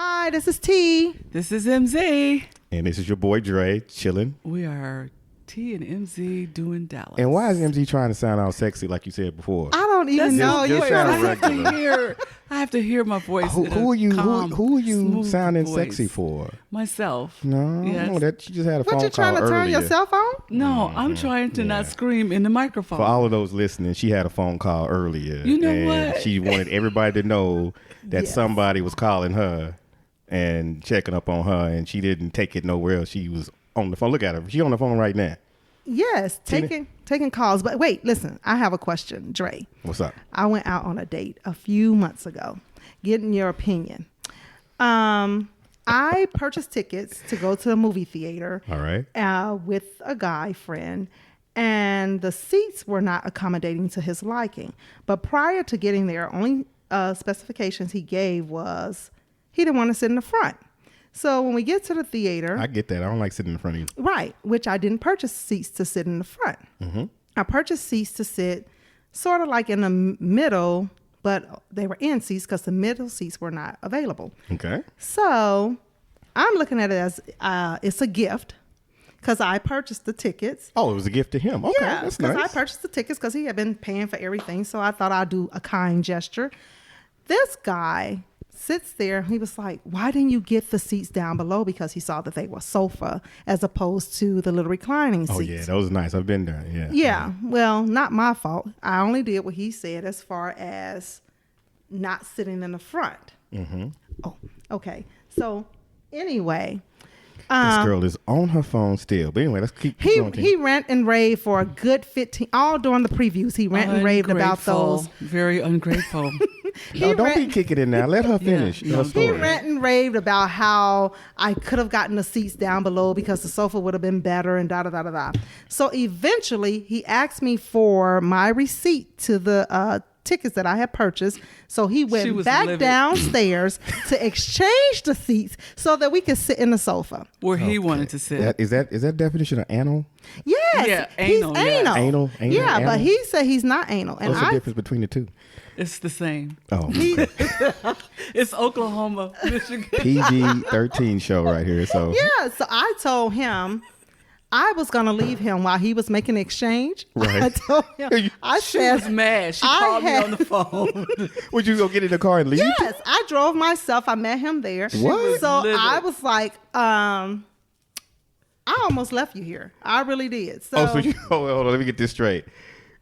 Hi, this is T. This is MZ. And this is your boy Dre, chilling. We are T and MZ doing Dallas. And why is MZ trying to sound all sexy like you said before? I don't even know. Just sound regular. I have to hear my voice. Who are you sounding voice. Sexy for? Myself. No, Yes. that you just had a phone call What, you trying to turn earlier. your cell phone? No, I'm trying to not scream in the microphone. For all of those listening, she had a phone call earlier. You know and what? She wanted everybody to know that somebody was calling her and checking up on her, and she didn't take it nowhere else. She was on the phone. Look at her. She's on the phone right now. Yes, taking calls. But wait, listen, I have a question, Dre. What's up? I went out on a date a few months ago, getting your opinion. I purchased tickets to go to the movie theater. All right. With a guy friend, and the seats were not accommodating to his liking. But prior to getting there, only specifications he gave was he didn't want to sit in the front. So when we get to the theater, I get that. I don't like sitting in front of you. right, which I didn't purchase seats to sit in the front. Mm-hmm. I purchased seats to sit sort of like in the middle, but they were end seats because the middle seats were not available. Okay. So I'm looking at it as it's a gift because I purchased the tickets. Oh, it was a gift to him. Okay, Yeah, that's because nice. I purchased the tickets because he had been paying for everything. So I thought I'd do a kind gesture. This guy sits there. He was like, why didn't you get the seats down below? Because he saw that they were sofa as opposed to the little reclining seats. Oh, yeah, that was nice. I've been there. Yeah. Yeah. Well, not my fault. I only did what he said as far as not sitting in the front. Mm-hmm. Oh, okay. So anyway, This girl is on her phone still. But anyway, let's keep going. he rant and raved for a good 15, all during the previews. He rant and raved about those. Very ungrateful. No, don't be kicking it now. Let her finish her He story. rant and raved about how I could have gotten the seats down below because the sofa would have been better and da-da-da-da-da. So eventually, he asked me for my receipt to the tickets that I had purchased. So he went back downstairs to exchange the seats so that we could sit in the sofa. Where he wanted to sit. Is that definition of anal? Yes. Yeah, he's anal, anal. Anal, Yeah, anal. but he said he's not anal. And What's the difference between the two? It's the same. Oh, okay. It's Oklahoma, Michigan. PG-13 show right here. So yeah, so I told him I was going to leave him while he was making the exchange. Right. I told him, I She said, was mad. She called me on the phone. would you go get in the car and leave? yes, I drove myself. I met him there. What? So livid. I was like, I almost left you here. I really did. So, Hold on, let me get this straight.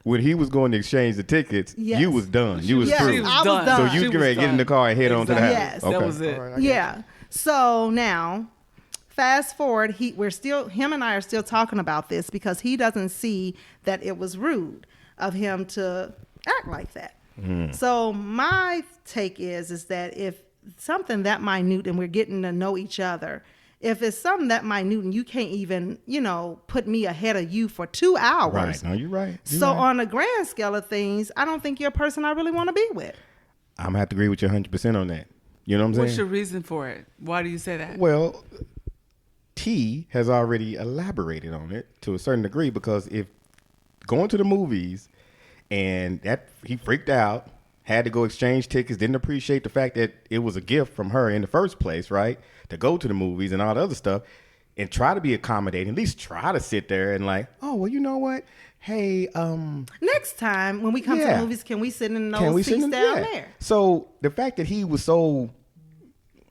When he was going to exchange the tickets, Yes. you was done. You was Yes, through. I was done. So She you was can get in the done. car and head on to the house. Yes. That was it. All right, I get yeah. So now, fast forward, him and I are still talking about this because he doesn't see that it was rude of him to act like that. So my take is that if something that minute and we're getting to know each other, if it's something that minute and you can't even, put me ahead of you for 2 hours. Right. No, you're right. You're So right. on a grand scale of things, I don't think you're a person I really want to be with. I'm going to have to agree with you 100% on that. You know what I'm saying? What's your reason for it? Why do you say that? Well, T has already elaborated on it to a certain degree because if going to the movies and that he freaked out, had to go exchange tickets, didn't appreciate the fact that it was a gift from her in the first place, right? To go to the movies and all the other stuff and try to be accommodating, at least try to sit there and like, oh, well, you know what? Hey, Next time when we come to the movies, can we sit in those seats down there? So the fact that he was so,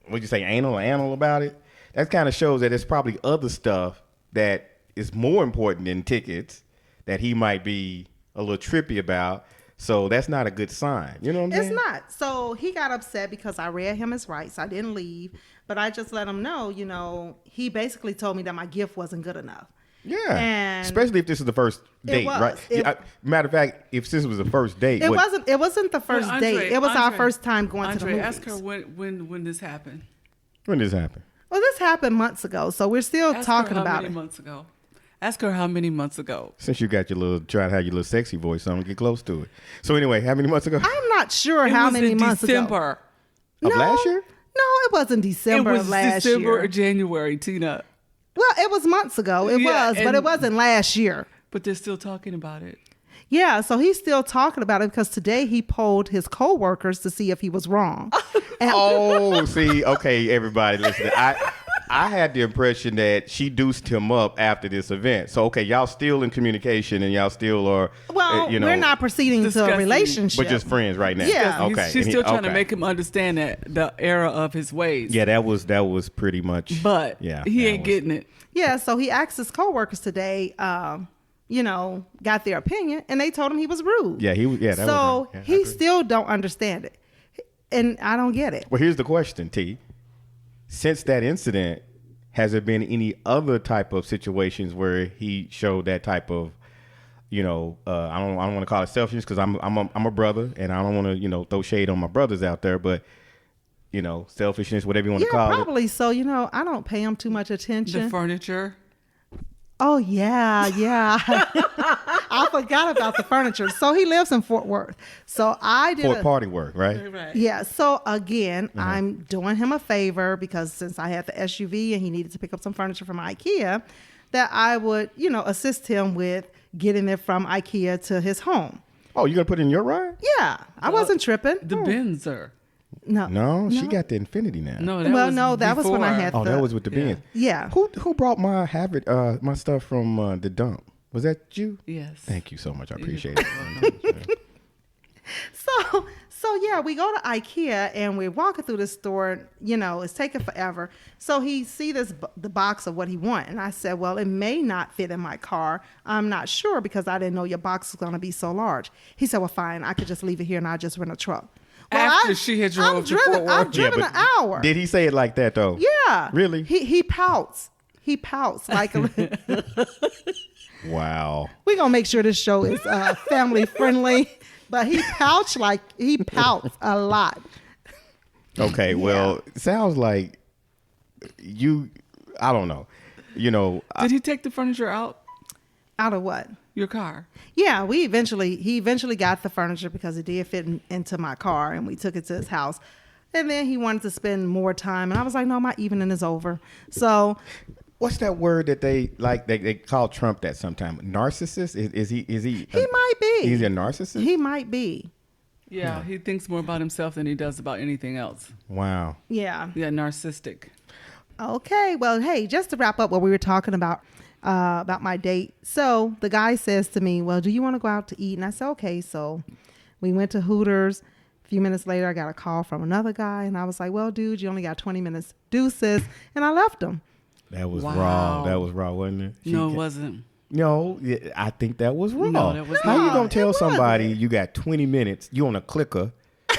what'd you say, anal about it, that kind of shows that there's probably other stuff that is more important than tickets that he might be a little trippy about. So that's not a good sign. You know what I'm saying? It's not. So he got upset because I read him his rights. I didn't leave, but I just let him know, he basically told me that my gift wasn't good enough. Yeah. And especially if this is the first date, right? Matter of fact, if this was the first date. It wasn't the first date. It was our first time going to the movies. Ask her when this happened. When did this happen? Well, this happened months ago, so we're still talking about it. Months ago. Ask her how many months ago. Since you got try to have your little sexy voice, so I'm gonna get close to it. So anyway, how many months ago? I'm not sure It how was many in months December. ago. Of last year? No, it wasn't December It was of last December year. or January, Tina. Well, it was months ago. It Yeah, was, but and- it wasn't last year. But they're still talking about it. Yeah, so he's still talking about it because today he polled his coworkers to see if he was wrong. And Oh, see, okay, everybody, listen. I had the impression that she deuced him up after this event. So, okay, y'all still in communication and y'all still are, well, we're not proceeding to a discussing, relationship. but just friends right now. Yeah. Okay. She's still trying to okay. make him understand that the error of his ways. Yeah, that was pretty much. But yeah, he that ain't was- getting it. Yeah, so he asked his coworkers today, got their opinion, and they told him he was rude. Yeah, he was. Yeah, that was. So wrong. Yeah, I he agree. still don't understand it, and I don't get it. Well, here's the question, T. Since that incident, has there been any other type of situations where he showed that type of, I don't want to call it selfishness because I'm a brother and I don't want to throw shade on my brothers out there, but selfishness, whatever you want to Yeah, call it. probably. So I don't pay him too much attention. The furniture. Oh yeah. I forgot about the furniture. So he lives in Fort Worth. So I did For party work, right? Right. Yeah. So again, Mm-hmm. I'm doing him a favor because since I had the SUV and he needed to pick up some furniture from IKEA, that I would, assist him with getting it from IKEA to his home. Oh, you gonna put it in your ride? Yeah. I wasn't tripping. The Benzer. No, she got the Infinity now. No, that was when I had Oh, that was with the Benz. Yeah. Who brought my my stuff from the dump? Was that you? Yes. Thank you so much. I appreciate it. So yeah, we go to IKEA and we're walking through the store. It's taking forever. So he see the box of what he want, and I said, well, it may not fit in my car. I'm not sure because I didn't know your box was going to be so large. He said, well, fine, I could just leave it here and I just rent a truck. Well, After she had drove to Fort Worth. I've driven but an hour. Did he say it like that though? Yeah. Really? He pouts. He pouts like Wow. we're gonna make sure this show is family friendly. But he pouts a lot. Okay, well, it sounds like I don't know. Did he take the furniture out Out of what? your car? Yeah, he eventually got the furniture because it did fit into my car, and we took it to his house. And then he wanted to spend more time, and I was like, no, my evening is over. So what's that word that they call Trump that sometimes? Narcissist? Is he he might be. He's a narcissist? He might be. Yeah, he thinks more about himself than he does about anything else. Wow. Yeah. Yeah, narcissistic. Okay. Well, hey, just to wrap up what we were talking about my date. So the guy says to me, well, do you want to go out to eat? And I said, okay. So we went to Hooters. A few minutes later, I got a call from another guy. And I was like, well, dude, you only got 20 minutes. Deuces. And I left him. That was Wow. raw. That was raw, wasn't it? No, it wasn't. No, I think that was wrong. No, that was How you not. gonna tell It somebody wasn't. you got 20 minutes? You on a clicker?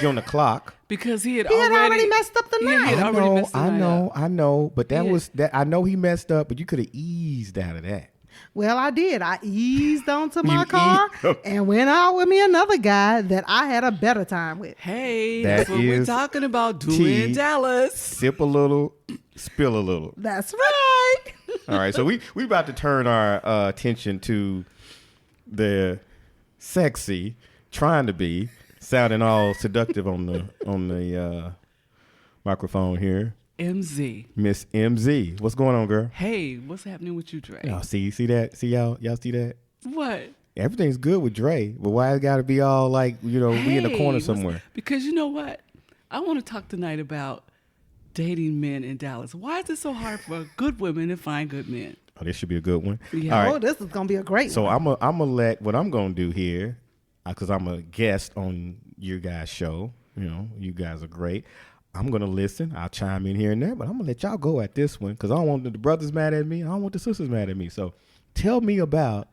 You on the clock? Because he had already messed up the Yeah, night. he had already messed the night up. I know. But that Yeah. was that. I know he messed up, but you could have eased out of that. Well, I did. I eased onto my You car eased- and went out with me another guy that I had a better time with. Hey, That that's what we're is talking about doing tea. in Dallas. Sip a little, spill a little. That's right. All right, so we about to turn our attention to the sexy, trying to be sounding all seductive on the microphone here, MZ. Miss MZ. What's going on, girl? Hey, what's happening with you, Dre? Y'all see that? See y'all see that? What? Everything's good with Dre, but why it got to be all like we in the corner Hey, somewhere? Because you know what? I want to talk tonight about dating men in Dallas. Why is it so hard for good women to find good men? Oh, this should be a good one. Yeah. All right. Oh, this is going to be a great So one. I'm gonna let what I'm gonna do here, because I'm a guest on your guys' show. You guys are great. I'm gonna listen. I'll chime in here and there, but I'm gonna let y'all go at this one because I don't want the brothers mad at me. I don't want the sisters mad at me. So tell me about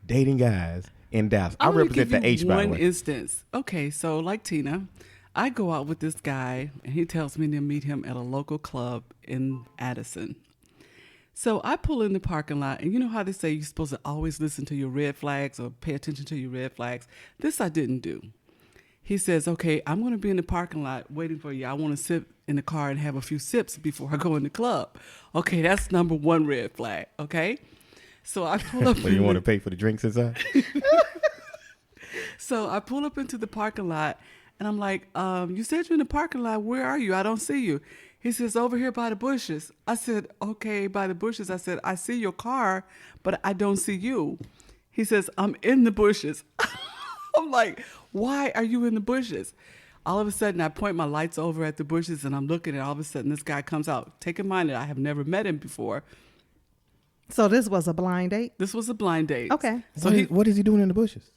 dating guys in Dallas. I I'm gonna represent give the you H, by the one way. instance. Okay, so like Tina, I go out with this guy and he tells me to meet him at a local club in Addison. So I pull in the parking lot, and you know how they say you're supposed to always listen to your red flags or pay attention to your red flags? This I didn't do. He says, okay, I'm going to be in the parking lot waiting for you. I want to sit in the car and have a few sips before I go in the club. Okay, that's number one red flag, okay? So I pull up. So you want to pay for the drinks inside? So I pull up into the parking lot, and I'm like, you said you're in the parking lot. Where are you? I don't see you. He says, over here by the bushes. I said, okay, by the bushes. I said, I see your car, but I don't see you. He says, I'm in the bushes. I'm like, why are you in the bushes? All of a sudden, I point my lights over at the bushes, and I'm looking, and all of a sudden, this guy comes out. Take in mind that I have never met him before. So this was a blind date? This was a blind date. Okay. So what is he doing in the bushes?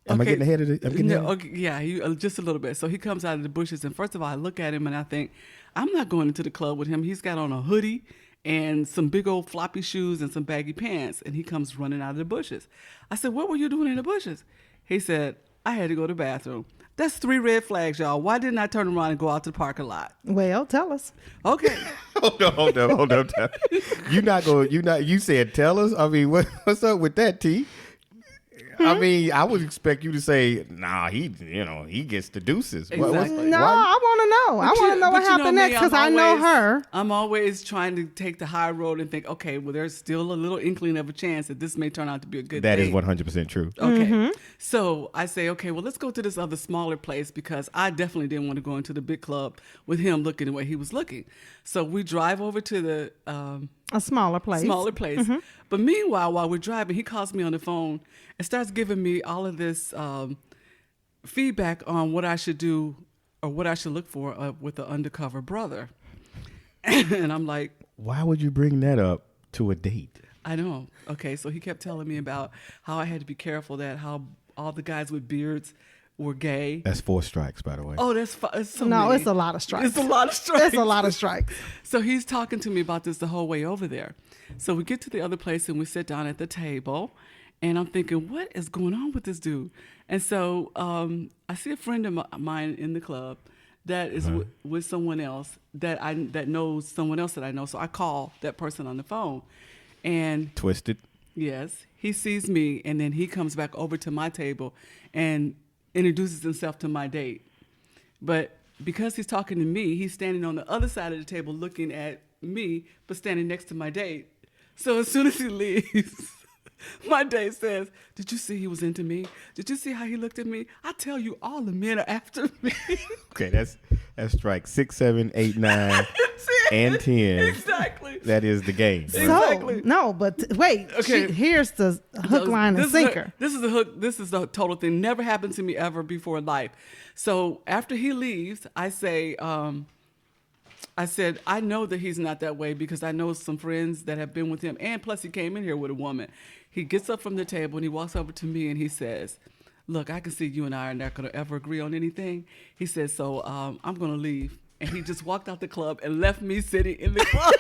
Am I getting ahead of the? I'm getting ahead? Okay, yeah, just a little bit. So he comes out of the bushes, and first of all, I look at him, and I think, I'm not going into the club with him. He's got on a hoodie and some big old floppy shoes and some baggy pants, and he comes running out of the bushes. I said, what were you doing in the bushes? He said, I had to go to the bathroom. That's 3 red flags, y'all. Why didn't I turn around and go out to the parking lot? Well, tell us. Okay. Hold up. You said tell us. I mean, what's up with that, T? I mean, I would expect you to say, nah, he gets the deuces. Exactly. No, I want to know. I want to know what happened next because I know her. I'm always trying to take the high road and think, okay, well, there's still a little inkling of a chance that this may turn out to be a good That date. is 100% true. Okay. So I say, okay, well, let's go to this other smaller place because I definitely didn't want to go into the big club with him looking the way he was looking. So we drive over to the A smaller place. But meanwhile, while we're driving, he calls me on the phone and starts giving me all of this feedback on what I should do or what I should look for with the undercover brother. And I'm like, why would you bring that up to a date? I know. Okay, so he kept telling me about how I had to be careful that how all the guys with beards were gay. That's 4 strikes, by the way. Oh, it's so No, many. it's a lot of strikes. It's a lot of strikes. It's a lot of strikes. So he's talking to me about this the whole way over there. So we get to the other place and we sit down at the table, and I'm thinking, what is going on with this dude? And so I see a friend of mine in the club that is with someone else that knows someone else that I know. So I call that person on the phone, and Twisted. yes, he sees me, and then he comes back over to my table and introduces himself to my date. But because he's talking to me, he's standing on the other side of the table looking at me, but standing next to my date. So as soon as he leaves, my date says, did you see he was into me? Did you see how he looked at me? I tell you, all the men are after me. Okay, that's strike 6, 7, 8, 9, and 10. Exactly. That is the game. Exactly. So, no, but wait. Okay. Here's the hook, line, and sinker. This is the hook. This is the total thing. Never happened to me ever before in life. So after he leaves, I say, I said, I know that he's not that way because I know some friends that have been with him. And plus he came in here with a woman. He gets up from the table and he walks over to me and he says, look, I can see you and I are not going to ever agree on anything. He says, so I'm going to leave. And he just walked out the club and left me sitting in the club.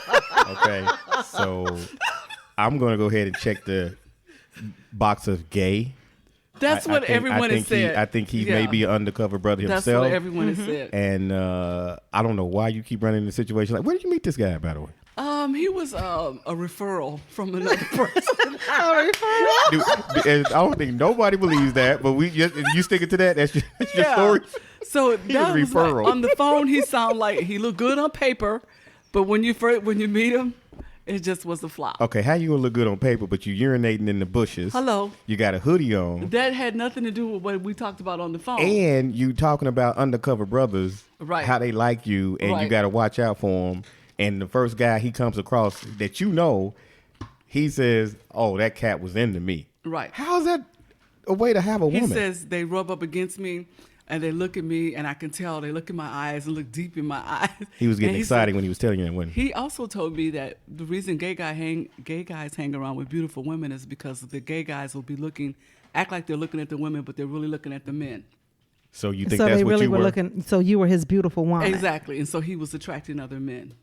Okay, so I'm going to go ahead and check the box of gay. That's what everyone has said. I think he may be an undercover brother himself. That's what everyone has said. And I don't know why you keep running into situations like, where did you meet this guy, by the way? He was a referral from another person. Dude, I don't think nobody believes that, but you sticking to that? That's your story? So He that was was like, referral. on the phone, he sounded like he looked good on paper, but when you meet him, it just was a flop. Okay, how you gonna look good on paper, but you urinating in the bushes? Hello. You got a hoodie on. That had nothing to do with what we talked about on the phone. And you talking about undercover brothers, Right. how they like you, and you Right. got to watch out for them. And the first guy he comes across that you know, he says, oh, that cat was into me. Right. How is that a way to have a He woman? says they rub up against me, and they look at me, and I can tell they look in my eyes and look deep in my eyes. He was getting And excited said- when he was telling you that, wasn't he? He also told me that the reason gay guys hang around with beautiful women is because the gay guys will be act like they're looking at the women, but they're really looking at the men. So you think So that's they what really you were were? looking. So you were his beautiful woman. Exactly, and so he was attracting other men.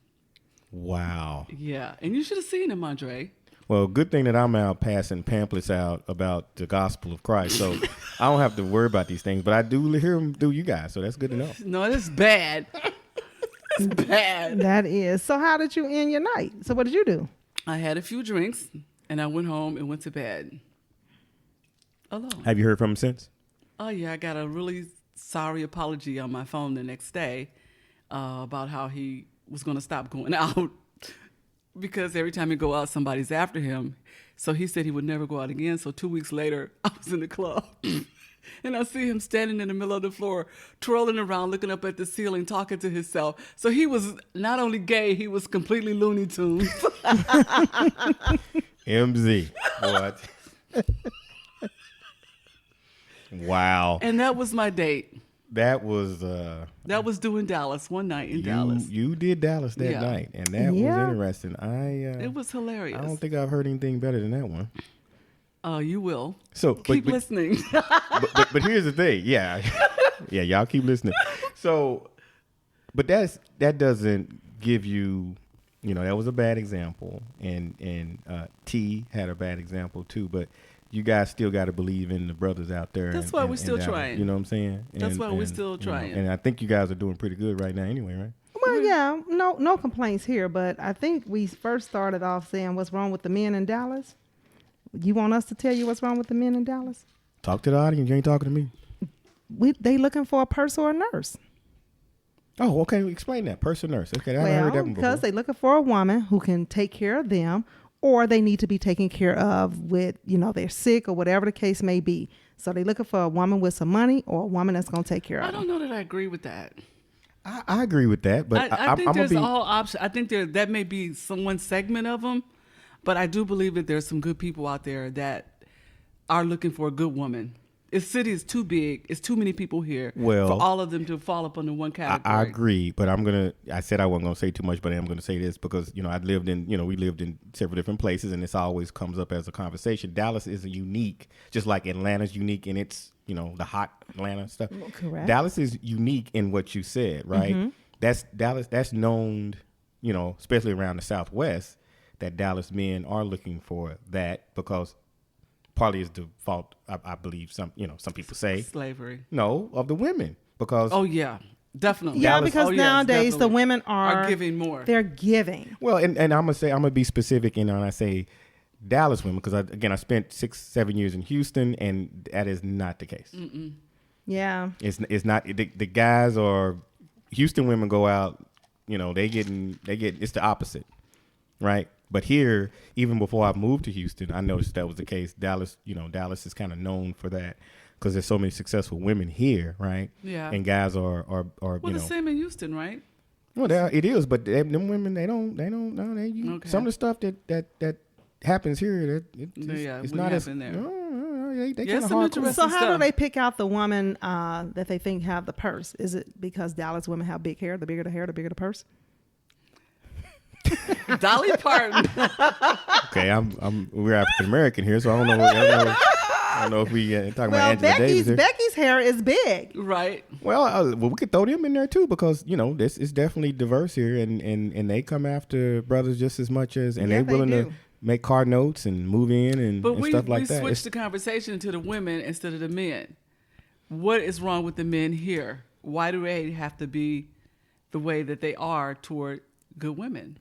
Wow. Yeah, and you should have seen him, Andre. Well, good thing that I'm out passing pamphlets out about the gospel of Christ, so I don't have to worry about these things. But I do hear them through you guys, so that's good to know. No, it's bad. It's bad. That is. So how did you end your night? So what did you do? I had a few drinks, and I went home and went to bed alone. Have you heard from him since? Oh, yeah, I got a really sorry apology on my phone the next day about how he was going to stop going out because every time he go out, somebody's after him. So he said he would never go out again. So 2 weeks later, I was in the club, and I see him standing in the middle of the floor, twirling around, looking up at the ceiling, talking to himself. So he was not only gay, he was completely Looney Tunes. MZ. What? Wow. And that was my date. That was That was doing Dallas one night in Dallas. You did Dallas that Yeah. night, and that was Yeah. interesting. It was hilarious. I don't think I've heard anything better than that one. You will. So Keep listening. but here's the thing. Yeah. Yeah, y'all keep listening. So, but that doesn't give you, that was a bad example, and T had a bad example too. But you guys still got to believe in the brothers out there. That's why we're still trying. You know what I'm saying? That's why we're still trying. And I think you guys are doing pretty good right now, anyway, right? Well, yeah, no complaints here, but I think we first started off saying what's wrong with the men in Dallas. You want us to tell you what's wrong with the men in Dallas? Talk to the audience. You ain't talking to me. They looking for a purse or a nurse. Oh, okay. Explain that. Person nurse. Okay, I haven't heard that one before. Because they looking for a woman who can take care of them, or they need to be taken care of with, they're sick or whatever the case may be. So they looking for a woman with some money or a woman that's going to take care of them. I don't know that I agree with that. I agree with that, but I think I'm there's all options. I think that may be one segment of them, but I do believe that there's some good people out there that are looking for a good woman. This city is too big. It's too many people here for all of them to fall up under one category. I agree, but I said I wasn't going to say too much, but I am going to say this because, we lived in several different places, and this always comes up as a conversation. Dallas is unique, just like Atlanta's unique in its, the hot Atlanta stuff. Correct. Dallas is unique in what you said, right? Mm-hmm. That's Dallas. That's known, especially around the Southwest, that Dallas men are looking for that because partly is the fault, I believe some people say slavery. No, of the women because oh yeah, definitely. Yeah, Dallas, because nowadays the women are giving more. They're giving. Well, and I'm gonna be specific, and I say Dallas women because I spent 6-7 years in Houston, and that is not the case. Mm-mm. Yeah, it's not the guys or Houston women go out, they get it's the opposite, right? But here, even before I moved to Houston, I noticed that was the case. Dallas is kind of known for that because there's so many successful women here, right? Yeah. And guys are well, the same in Houston, right? Well, it is, but them women they don't know Okay. some of the stuff that happens here it's not as there. they Yeah, kind of some hardcore. interesting So how stuff. do they pick out the woman that they think have the purse? Is it because Dallas women have big hair? The bigger the hair, the bigger the purse. Dolly Parton. Okay, we're African American here, so I don't know if we talking about Angela Davis here. Becky's hair is big. Right. Well, we could throw them in there too because this is definitely diverse here, and they come after brothers just as much as, and Yeah, they're willing they to do. make car notes and move in and stuff like that. We switched the conversation to the women instead of the men. What is wrong with the men here? Why do they have to be the way that they are toward good women?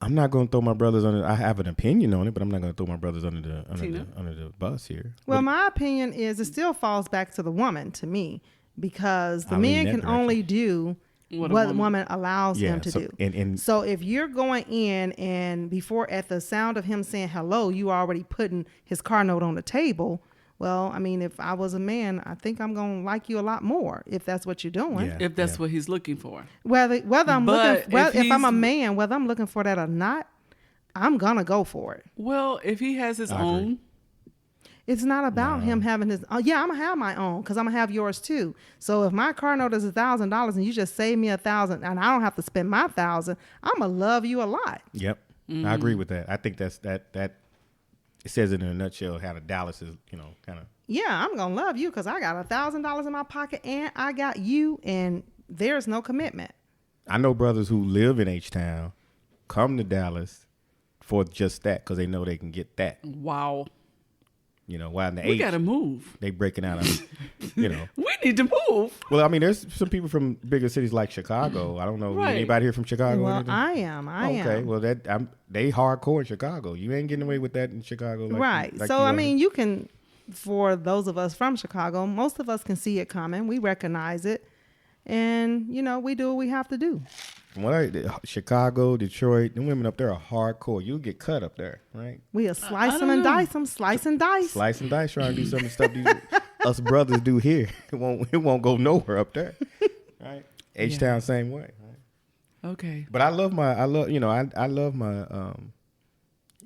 I'm not going to throw my brothers under. I have an opinion on it, but I'm not going to throw my brothers under the bus here. Well, my opinion is it still falls back to the woman to me because the I lean man that can direction. only do What what a the woman allows him to do. And So if you're going in and before at the sound of him saying hello, you already putting his car note on the table. Well, I mean, if I was a man, I think I'm going to like you a lot more if that's what you're doing. Yeah. If that's what he's looking for. Whether I'm But looking, if I'm a he's- man, whether I'm looking for that or not, I'm gonna go for it. Well, if he has his I agree. own, It's not about him having his. Yeah, I'm gonna have my own because I'm gonna have yours too. So if my car note is $1,000 and you just save me $1,000 and I don't have to spend my $1,000, I'm gonna love you a lot. Yep, I agree with that. I think that it says it in a nutshell how the Dallas is, kind of. Yeah, I'm gonna love you because I got $1,000 in my pocket and I got you, and there's no commitment. I know brothers who live in H-Town come to Dallas for just that because they know they can get that. wow. While in the We H, got to move. they breaking out of, We need to move. Well, I mean, there's some people from bigger cities like Chicago. I don't know Right. anybody here from Chicago. or Well, anything? I am. Okay, well they hardcore in Chicago. You ain't getting away with that in Chicago, like Right. like So you I are. mean, you can. For those of us from Chicago, most of us can see it coming. We recognize it, and we do what we have to do. From what Chicago, Detroit, the women up there are hardcore. You'll get cut up there, right? We'll slice I them don't and know. dice them, slice and dice. Slice and dice, trying to do some of the stuff us brothers do here. It won't go nowhere up there, right? H-Town same way. Right? Okay. But I love my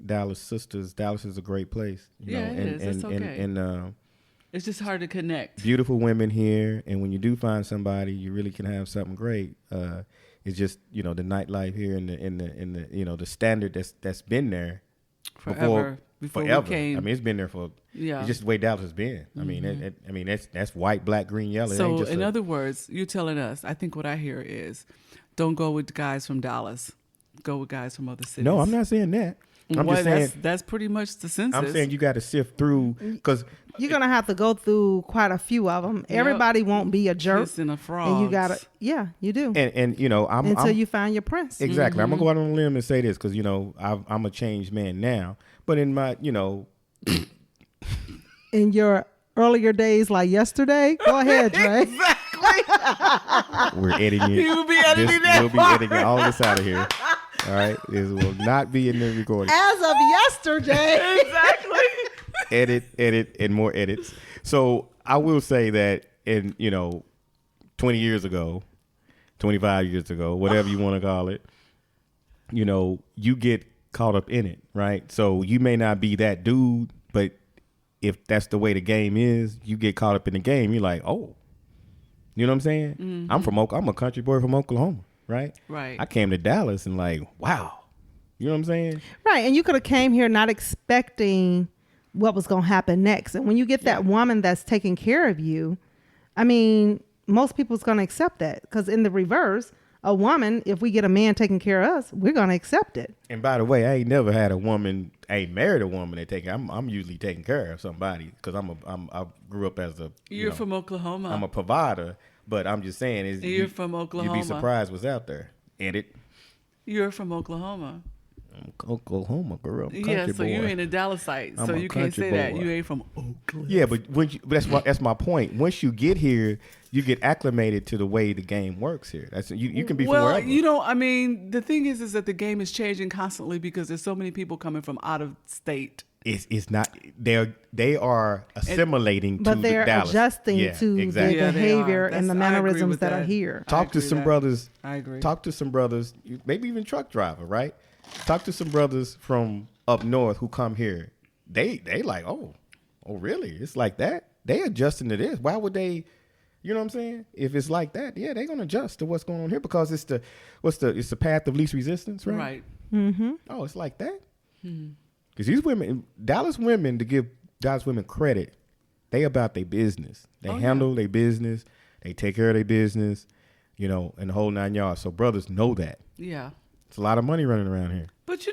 Dallas sisters. Dallas is a great place. Yeah, it is. It's okay. And It's just hard to connect. Beautiful women here, and when you do find somebody, you really can have something great. It's just the nightlife here and the the standard that's been there Before forever. we came. I mean, it's been there for. Yeah. It's just the way Dallas has been. I mean, that's white, black, green, yellow. It ain't So, just in other words, you're telling us, I think what I hear is, don't go with guys from Dallas. Go with guys from other cities. No, I'm not saying that. I'm just saying that's pretty much the census. I'm saying you got to sift through because You're gonna have to go through quite a few of them. Everybody won't be a jerk, Kissing a frog. and you gotta, yeah, you do. and I'm until you find your prince. exactly. I'm gonna go out on a limb and say this because I'm a changed man now, but in my In your earlier days, like yesterday, go ahead, Dre. we're editing it. You will be editing that We'll be part. editing all this out of here. All right, this will not be in the recording. As of yesterday. Exactly. Edit, and more edits. So I will say that in 20 years ago, 25 years ago, whatever you want to call it, you get caught up in it, right? So you may not be that dude, but if that's the way the game is, you get caught up in the game. You're like, oh, you know what I'm saying? Mm-hmm. I'm a country boy from Oklahoma, right? Right. I came to Dallas and like, wow, you know what I'm saying? Right, and you could have came here not expecting what was going to happen next. And when you get that woman that's taking care of you, I mean, most people's going to accept that because in the reverse, a woman, if we get a man taking care of us, we're going to accept it. And by the way, I ain't never had a woman, I ain't married a woman that I'm usually taking care of somebody because I grew up as a, You're from Oklahoma. I'm a provider, but I'm just saying is You're from Oklahoma. You'd be surprised what's out there. Edit. You're from Oklahoma. I'm Oklahoma girl. I'm Yeah, country so boy. you ain't a Dallasite, I'm so a you can't country say that. boy. You ain't from Oakland. Yeah, but that's my point. Once you get here, you get acclimated to the way the game works here. That's you can be from Well, wherever. I mean, the thing is that the game is changing constantly because there's so many people coming from out of state. It's not they are assimilating to But they're Dallas. adjusting Yeah, to exactly. the Yeah, they behavior are. and the I agree mannerisms with that are that. here. I Talk to agree some that. brothers. I agree. Talk to some brothers, maybe even truck driver, right? Talk to some brothers from up north who come here. They like, oh really? It's like that? They adjusting to this. Why would they? You know what I'm saying? If it's like that, yeah, they're gonna adjust to what's going on here because it's the path of least resistance, right? Right. Mm-hmm. Oh, it's like that. Because these women, Dallas women, to give Dallas women credit, they about their business. They handle their business. They take care of their business. And the whole 9 yards. So brothers know that. Yeah. It's a lot of money running around here. But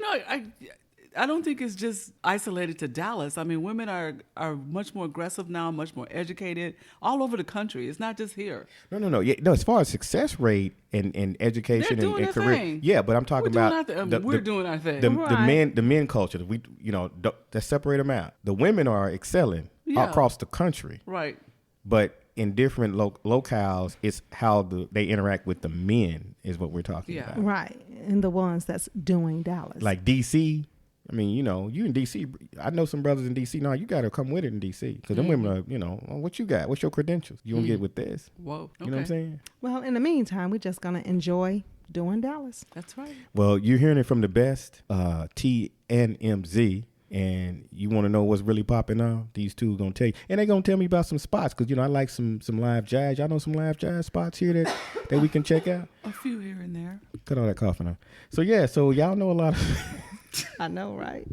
I don't think it's just isolated to Dallas. I mean, women are much more aggressive now, much more educated all over the country. It's not just here. No. Yeah, no. As far as success rate and education They're doing and their career, thing. yeah. But I'm talking about We're doing our thing. the men culture. Let's separate them out. The women are excelling across the country, Right. but in different locales, it's how they interact with the men is what we're talking Yeah. about. Right, and the ones that's doing Dallas. Like DC. I mean, you in DC. I know some brothers in DC. No, you got to come with it in DC because them women are, what you got? What's your credentials? You want to get with this? Whoa. You know what I'm saying? Well, in the meantime, we're just gonna enjoy doing Dallas. That's right. Well, you're hearing it from the best, TNMZ, and you want to know what's really popping now? These two going to tell you. And they're going to tell me about some spots because, I like some live jazz. Y'all know some live jazz spots here that we can check out? A few here and there. Cut all that coughing out. So, yeah, y'all know a lot of... I know, right?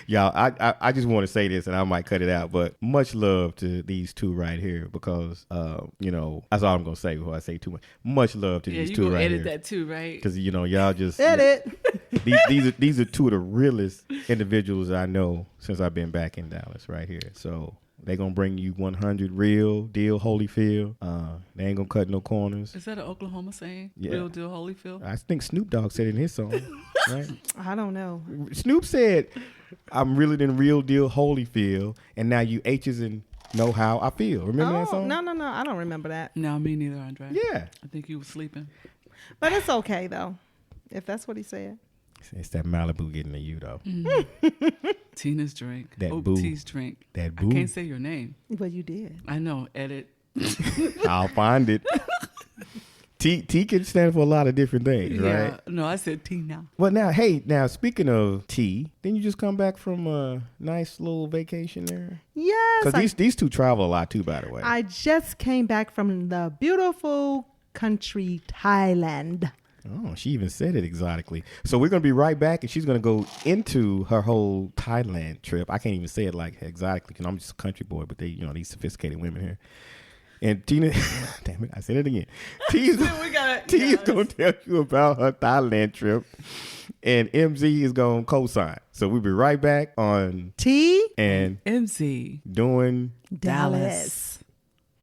Y'all, I just want to say this, and I might cut it out, but much love to these two right here because, that's all I'm going to say before I say too much. Much love to these two right here. Yeah, you edit that too, right? Because, y'all just... Edit. These are two of the realest individuals I know since I've been back in Dallas right here. So they going to bring you 100 real deal Holyfield. They ain't going to cut no corners. Is that an Oklahoma saying? Yeah. Real deal Holyfield? I think Snoop Dogg said it in his song, right? I don't know. Snoop said, I'm really the real deal Holyfield, and now you H's and know how I feel. Remember that song? No. I don't remember that. No, me neither, Andre. Yeah. I think you were sleeping. But it's okay though, if that's what he said. It's that Malibu getting to you, though. Tina's drink. That boo. T's drink. That boo. I can't say your name. Well, you did. I know. Edit. I'll find it. T can stand for a lot of different things, Yeah. right? No, I said Tina. Well, now, speaking of T, didn't you just come back from a nice little vacation there? Yes. Because these two travel a lot too, by the way. I just came back from the beautiful country Thailand. Oh, she even said it exotically. So we're going to be right back, and she's going to go into her whole Thailand trip. I can't even say it like exotically because I'm just a country boy, but these sophisticated women here. And Tina, damn it, I said it again. T is going to tell you about her Thailand trip, and MZ is going to co-sign. So we'll be right back on T and MZ doing Dallas.